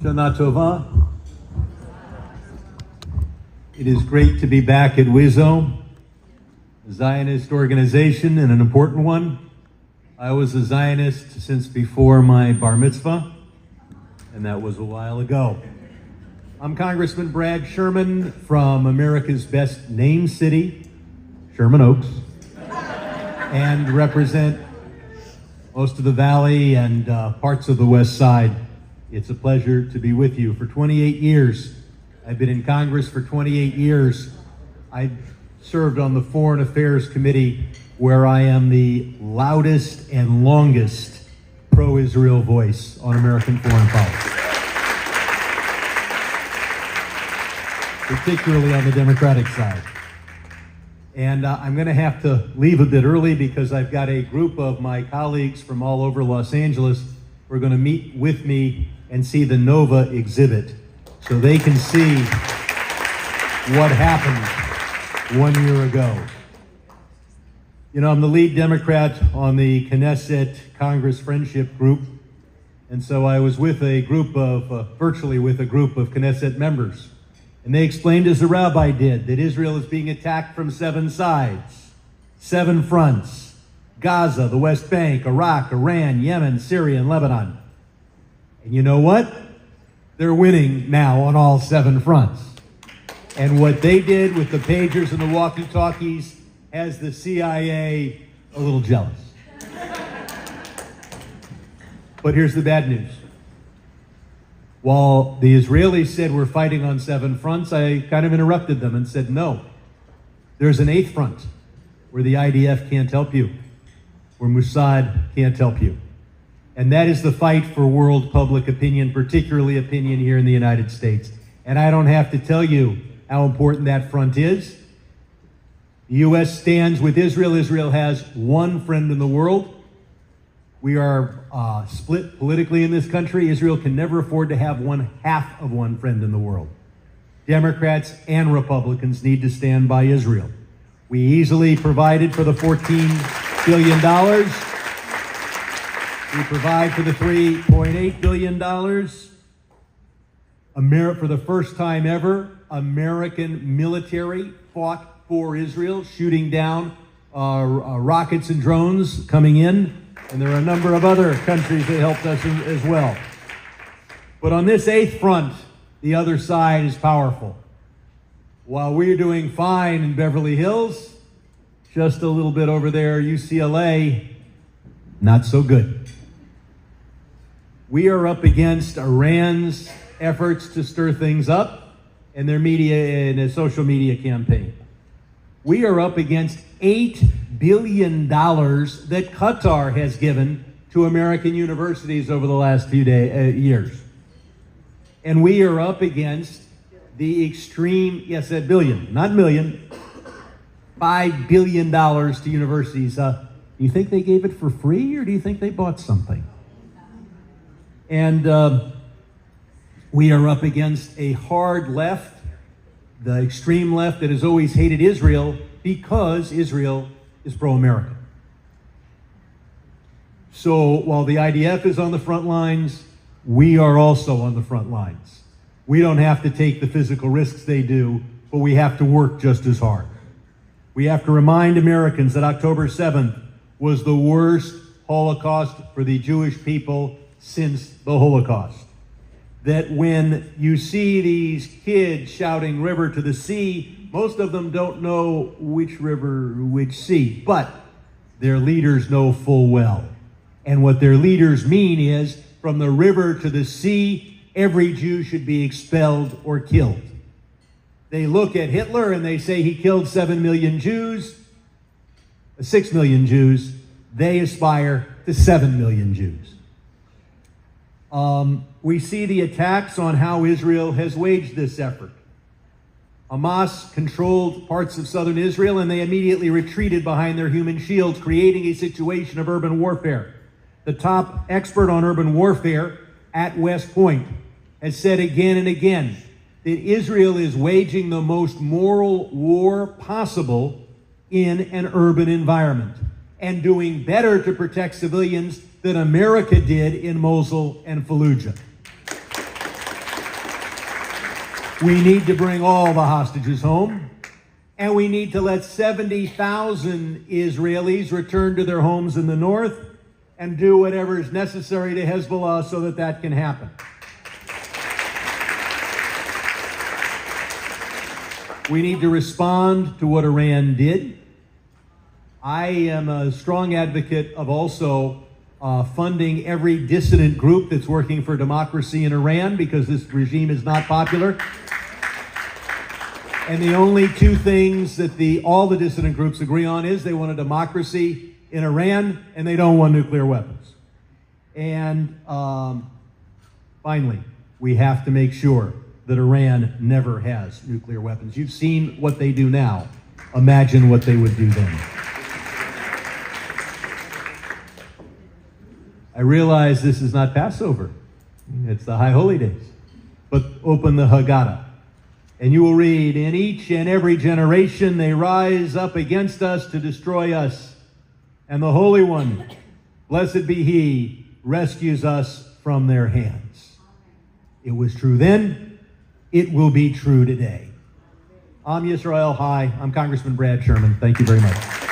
Shana Tova. It is great to be back at WIZO, a Zionist organization and an important one. I was a Zionist since before my bar mitzvah, and that was a while ago. I'm Congressman Brad Sherman from America's best named city, Sherman Oaks, and represent most of the Valley and parts of the West Side. It's a pleasure to be with you. For 28 years, I've been in Congress for 28 years. I served on the Foreign Affairs Committee, where I am the loudest and longest pro-Israel voice on American foreign policy, particularly on the Democratic side. And I'm going to have to leave a bit early because I've got a group of my colleagues from all over Los Angeles who are going to meet with me and see the Nova exhibit so they can see what happened 1 year ago. You know, I'm the lead Democrat on the Knesset Congress Friendship Group, and so I was with a group of, virtually with a group of Knesset members. And they explained, as the rabbi did, that Israel is being attacked from 7 sides, 7 fronts: Gaza, the West Bank, Iraq, Iran, Yemen, Syria, and Lebanon. And you know what? They're winning now on all 7 fronts. And what they did with the pagers and the walkie-talkies has the CIA a little jealous. But here's the bad news. While the Israelis said we're fighting on 7 fronts, I kind of interrupted them and said, no, there's an 8th front where the IDF can't help you, where Mossad can't help you. And that is the fight for world public opinion, particularly opinion here in the United States. And I don't have to tell you how important that front is. The U.S. stands with Israel. Israel has one friend in the world. We are split politically in this country. Israel can never afford to have half of one friend in the world. Democrats and Republicans need to stand by Israel. We easily provided for the $14 billion. We provide for the $3.8 billion. For the first time ever, American military fought for Israel, shooting down rockets and drones coming in. And there are a number of other countries that helped us as well. But on this 8th front, the other side is powerful. While we're doing fine in Beverly Hills, just a little bit over there, UCLA, not so good. We are up against Iran's efforts to stir things up and their media and a social media campaign. We are up against $8 billion that Qatar has given to American universities over the last few years. And we are up against the extreme, yes, a billion, not million, $5 billion to universities. Do you think they gave it for free, or do you think they bought something? And we are up against a hard left, the extreme left that has always hated Israel because Israel is pro-American. So while the IDF is on the front lines, we are also on the front lines. We don't have to take the physical risks they do, but we have to work just as hard. We have to remind Americans that October 7th was the worst Holocaust for the Jewish people since the Holocaust. That when you see these kids shouting "river to the sea," most of them don't know which river, which sea, but their leaders know full well. And what their leaders mean is, from the river to the sea, every Jew should be expelled or killed. They look at Hitler and they say he killed 7 million Jews, 6 million Jews. They aspire to 7 million Jews. We see the attacks on how Israel has waged this effort. Hamas controlled parts of southern Israel, and they immediately retreated behind their human shields, creating a situation of urban warfare. The top expert on urban warfare at West Point has said again and again that Israel is waging the most moral war possible in an urban environment and doing better to protect civilians than America did in Mosul and Fallujah. We need to bring all the hostages home. And we need to let 70,000 Israelis return to their homes in the north and do whatever is necessary to Hezbollah so that that can happen. We need to respond to what Iran did. I am a strong advocate of also funding every dissident group that's working for democracy in Iran, because this regime is not popular. And the only two things that all the dissident groups agree on is they want a democracy in Iran and they don't want nuclear weapons. And finally, we have to make sure that Iran never has nuclear weapons. You've seen what they do now. Imagine what they would do then. I realize this is not Passover. It's the High Holy Days. But open the Haggadah, and you will read, in each and every generation they rise up against us to destroy us. And the Holy One, blessed be He, rescues us from their hands. It was true then. It will be true today. I'm Yisrael. Hi, I'm Congressman Brad Sherman. Thank you very much.